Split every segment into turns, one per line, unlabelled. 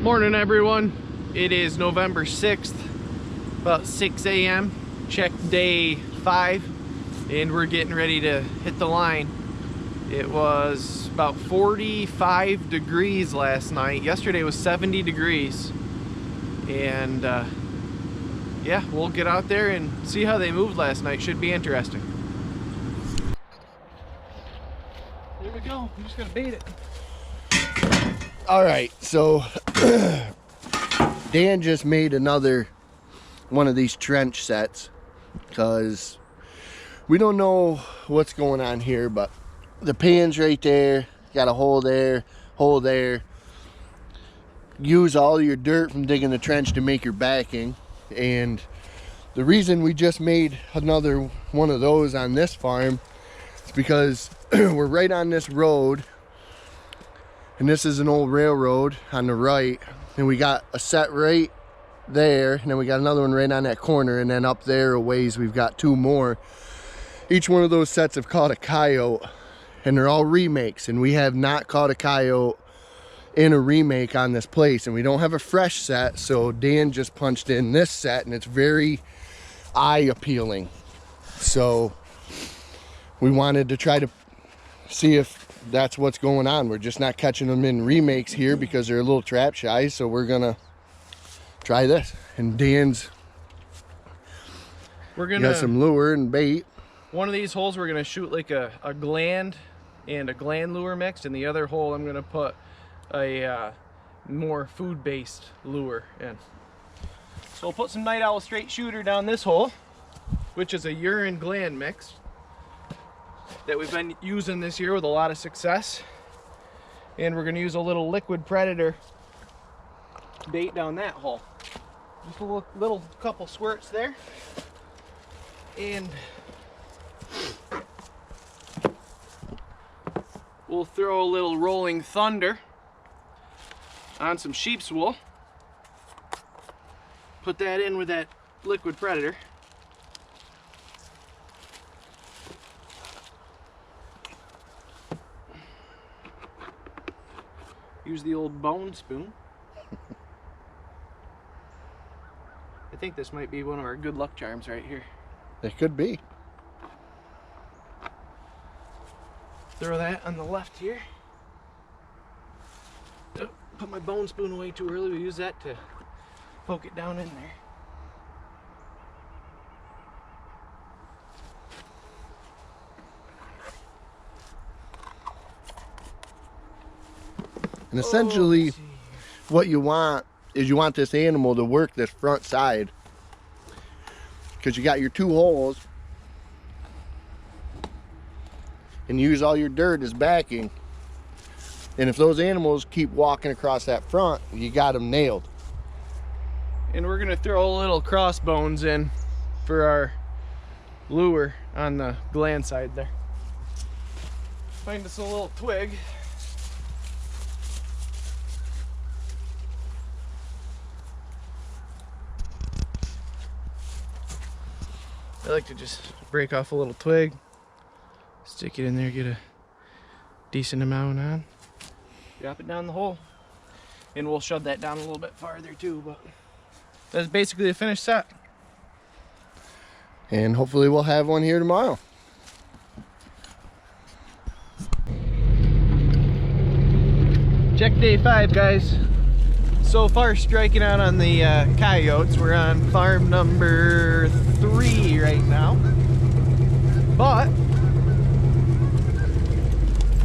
Morning everyone, it is November 6th, about 6 a.m. Check day 5 and we're getting ready to hit the line. It was about 45 degrees last night. Yesterday was 70 degrees and yeah, we'll get out there and see how they moved last night. Should be interesting. There we go, we just gotta bait it.
All right, so Dan just made another one of these trench sets because we don't know what's going on here, but the pan's right there, got a hole there, hole there. Use all your dirt from digging the trench to make your backing. And the reason we just made another one of those on this farm is because we're right on this road. And this is an old railroad on the right, and we got a set right there, and then we got another one right on that corner, and then up there a ways we've got two more. Each one of those sets have caught a coyote, and they're all remakes, and we have not caught a coyote in a remake on this place, and we don't have a fresh set, so Dan just punched in this set, and it's very eye appealing. So we wanted to try to see if that's what's going on. We're just not catching them in remakes here because they're a little trap shy, so we're gonna try this. And Dan's got some lure and bait.
One of these holes we're gonna shoot like a gland and a gland lure mixed, and the other hole I'm gonna put a more food-based lure in. So we'll put some night owl straight shooter down this hole, which is a urine gland mix that we've been using this year with a lot of success. And we're gonna use a little liquid predator bait down that hole. Just a little couple squirts there. And we'll throw a little rolling thunder on some sheep's wool. Put that in with that liquid predator. Use the old bone spoon. I think this might be one of our good luck charms right here.
It could be.
Throw that on the left here. Oh, put my bone spoon away too early. We use that to poke it down in there.
And essentially what you want is you want this animal to work this front side, because you got your two holes and use all your dirt as backing. And if those animals keep walking across that front, you got them nailed.
And we're gonna throw a little crossbones in for our lure on the gland side there. Find us a little twig. I like to just break off a little twig, stick it in there, get a decent amount on, drop it down the hole, and we'll shove that down a little bit farther too, but that's basically a finished set.
And hopefully we'll have one here tomorrow.
Check day 5, guys. So far striking out on the coyotes. We're on farm number 3 right now, but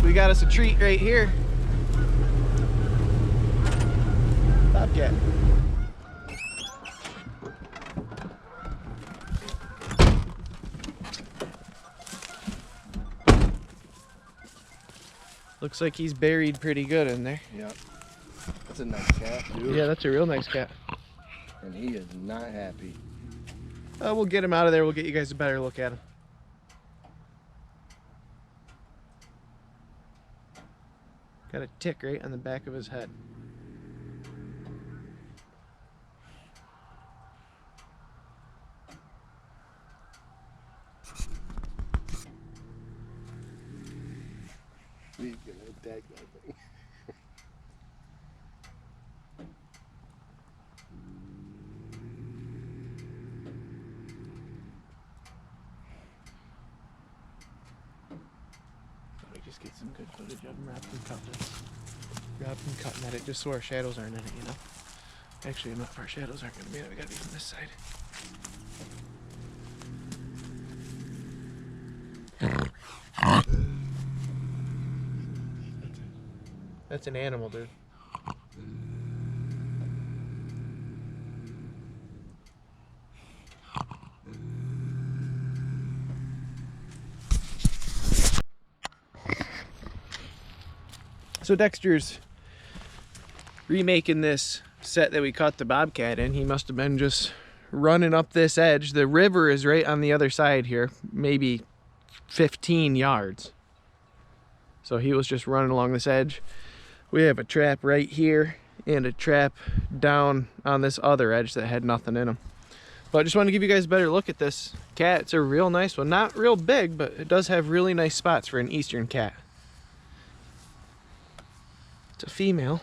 we got us a treat right here. Bobcat. Looks like he's buried pretty good in there.
Yeah. That's a nice cat, dude.
Yeah, that's a real nice cat.
And he is not happy.
We'll get him out of there. We'll get you guys a better look at him. Got a tick right on the back of his head.
He's gonna attack that thing.
Get some good footage of them wrapped and cutting it. Wrapped and cutting at it just so our shadows aren't in it, you know? Actually, enough our shadows aren't going to be in it. We got to be from this side. That's an animal, dude. So Dexter's remaking this set that we caught the Bobcat in. He must have been just running up this edge. The river is right on the other side here, maybe 15 yards. So he was just running along this edge. We have a trap right here and a trap down on this other edge that had nothing in them. But I just wanted to give you guys a better look at this cat. It's a real nice one. Not real big, but it does have really nice spots for an eastern cat. It's a female.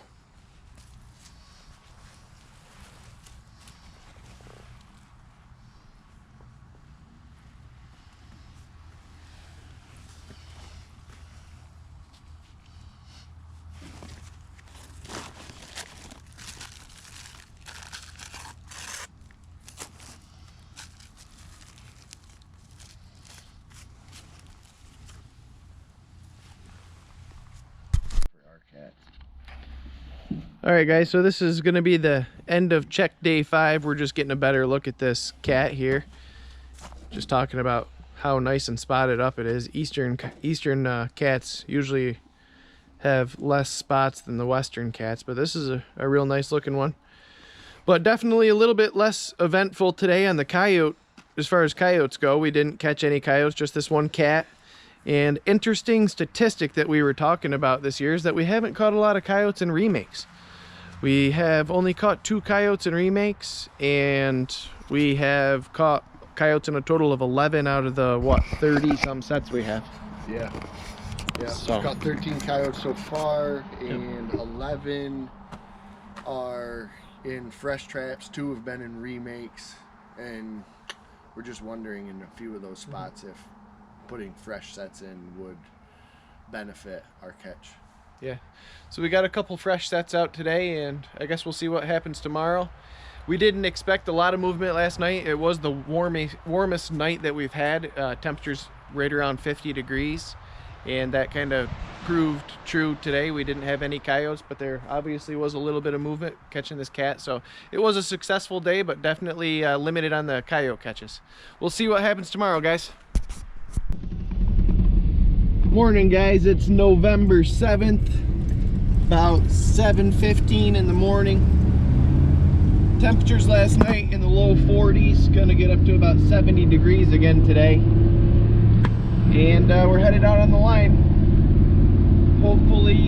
All right, guys, so this is going to be the end of check day 5. We're just getting a better look at this cat here. Just talking about how nice and spotted up it is. Eastern cats usually have less spots than the western cats, but this is a real nice looking one. But definitely a little bit less eventful today on the coyote. As far as coyotes go, we didn't catch any coyotes, just this one cat. And interesting statistic that we were talking about this year is that we haven't caught a lot of coyotes in remakes. We have only caught 2 coyotes in remakes, and we have caught coyotes in a total of 11 out of the, what, 30 some sets we have.
Yeah. Yeah,
So
we've got 13 coyotes so far, and 11 are in fresh traps. 2 have been in remakes, and we're just wondering in a few of those spots if putting fresh sets in would benefit our catch.
Yeah, so we got a couple fresh sets out today, and I guess we'll see what happens tomorrow. We didn't expect a lot of movement last night. It was the warmest night that we've had. Temperatures right around 50 degrees, and that kind of proved true today. We didn't have any coyotes, but there obviously was a little bit of movement catching this cat. So it was a successful day, but definitely limited on the coyote catches. We'll see what happens tomorrow, guys. Morning, guys. It's November 7th, about 7:15 in the morning. Temperatures last night in the low 40s, gonna get up to about 70 degrees again today. And we're headed out on the line. Hopefully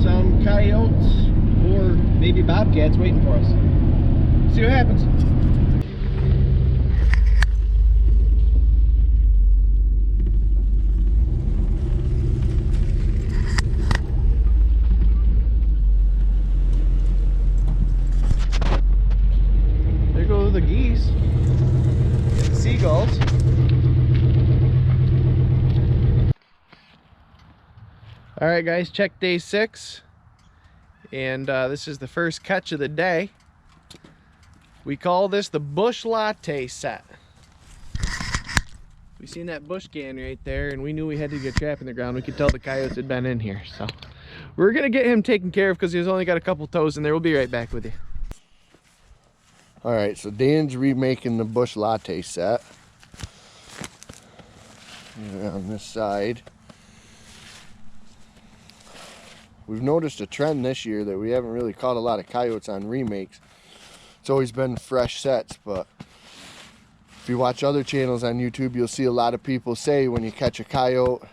some coyotes or maybe bobcats waiting for us. See what happens. The geese and the seagulls. All right, guys, check day 6, and this is the first catch of the day. We call this the bush latte set. We seen that bush can right there, and we knew we had to get a trap in the ground. We could tell the coyotes had been in here, so we're gonna get him taken care of because he's only got a couple toes in there. We'll be right back with you.
All right, so Dan's remaking the bush latte set. On this side. We've noticed a trend this year that we haven't really caught a lot of coyotes on remakes. It's always been fresh sets, but if you watch other channels on YouTube, you'll see a lot of people say when you catch a coyote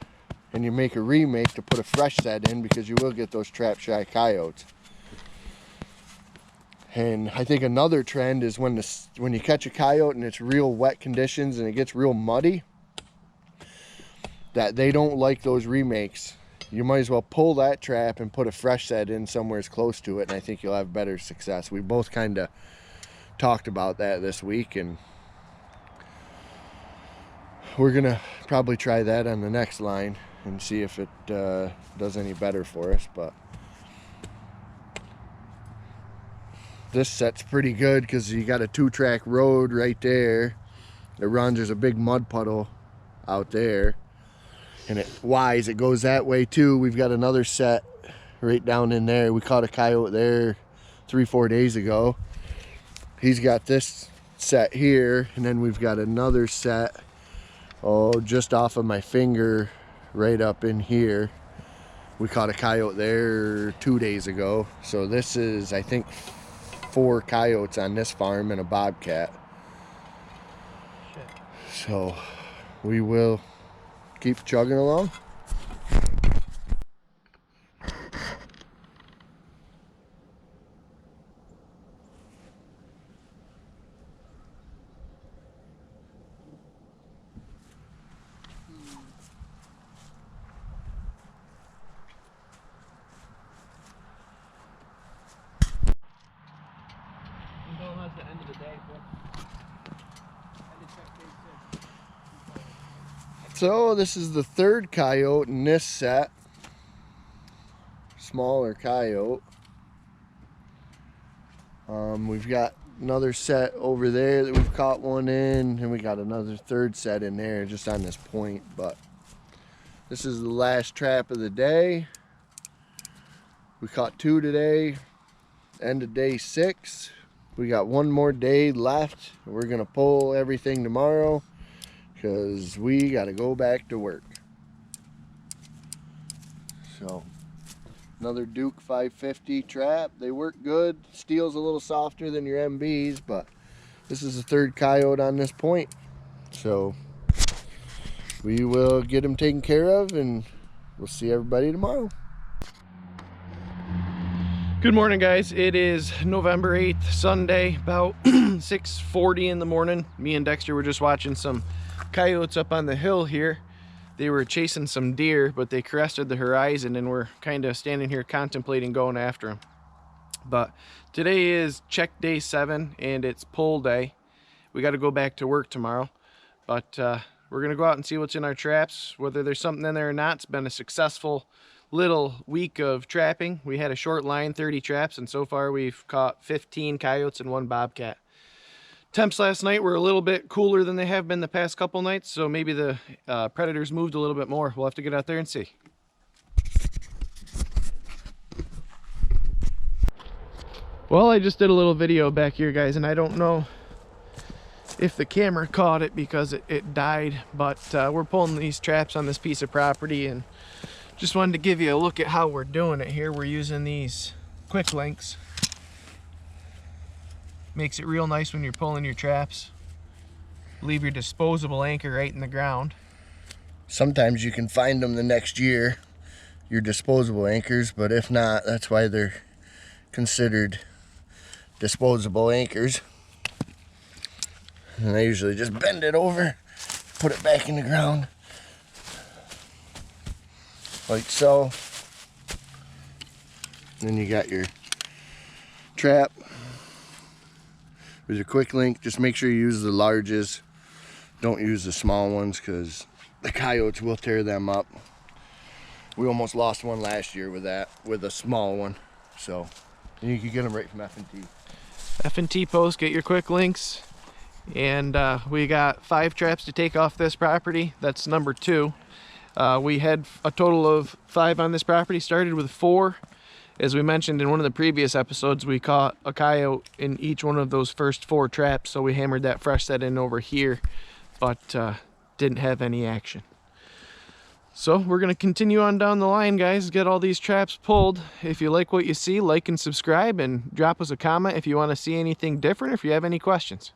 and you make a remake to put a fresh set in because you will get those trap shy coyotes. And I think another trend is when you catch a coyote and it's real wet conditions and it gets real muddy, that they don't like those remakes. You might as well pull that trap and put a fresh set in somewhere close to it, and I think you'll have better success. We both kind of talked about that this week, and we're gonna probably try that on the next line and see if it does any better for us. But this set's pretty good because you got a 2-track road right there. It runs, there's a big mud puddle out there, and it wise, it goes that way too. We've got another set right down in there. We caught a coyote there 3-4 days ago. He's got this set here, and then we've got another set, oh, just off of my finger right up in here. We caught a coyote there 2 days ago. So this is, I think, 4 coyotes on this farm and a bobcat. So we will keep chugging along.
The end of the day,
so this is the 3rd coyote in this set. Smaller coyote. We've got another set over there that we've caught one in, and we got another 3rd set in there just on this point. But this is the last trap of the day. We caught 2 today, end of day 6. We got 1 more day left. We're gonna pull everything tomorrow because we gotta go back to work. So another Duke 550 trap. They work good. Steel's a little softer than your MBs, but this is the 3rd coyote on this point. So we will get him taken care of, and we'll see everybody tomorrow.
Good morning, guys. It is November 8th, Sunday, about 6:40 in the morning. Me and Dexter were just watching some coyotes up on the hill here. They were chasing some deer, but they crested the horizon, and we're kind of standing here contemplating going after them. But today is check day 7, and it's pull day. We got to go back to work tomorrow, but we're gonna go out and see what's in our traps, whether there's something in there or not. It's been a successful little week of trapping. We had a short line, 30 traps, and so far we've caught 15 coyotes and 1 bobcat. Temps last night were a little bit cooler than they have been the past couple nights, so maybe the predators moved a little bit more. We'll have to get out there and see. Well, I just did a little video back here, guys, and I don't know if the camera caught it because it died, but we're pulling these traps on this piece of property, and just wanted to give you a look at how we're doing it here. We're using these quick links. Makes it real nice when you're pulling your traps. Leave your disposable anchor right in the ground.
Sometimes you can find them the next year, your disposable anchors, but if not, that's why they're considered disposable anchors. And I usually just bend it over, put it back in the ground, like so. Then you got your trap with your quick link. Just make sure you use the larges. Don't use the small ones because the coyotes will tear them up. We almost lost one last year with that, with a small one. So you can get them right from F&T.
F&T post, get your quick links. And we got 5 traps to take off this property. That's number 2. We had a total of 5 on this property, started with 4. As we mentioned in one of the previous episodes, we caught a coyote in each one of those first 4 traps, so we hammered that fresh set in over here, but didn't have any action. So we're going to continue on down the line, guys, get all these traps pulled. If you like what you see, like and subscribe, and drop us a comment if you want to see anything different or if you have any questions.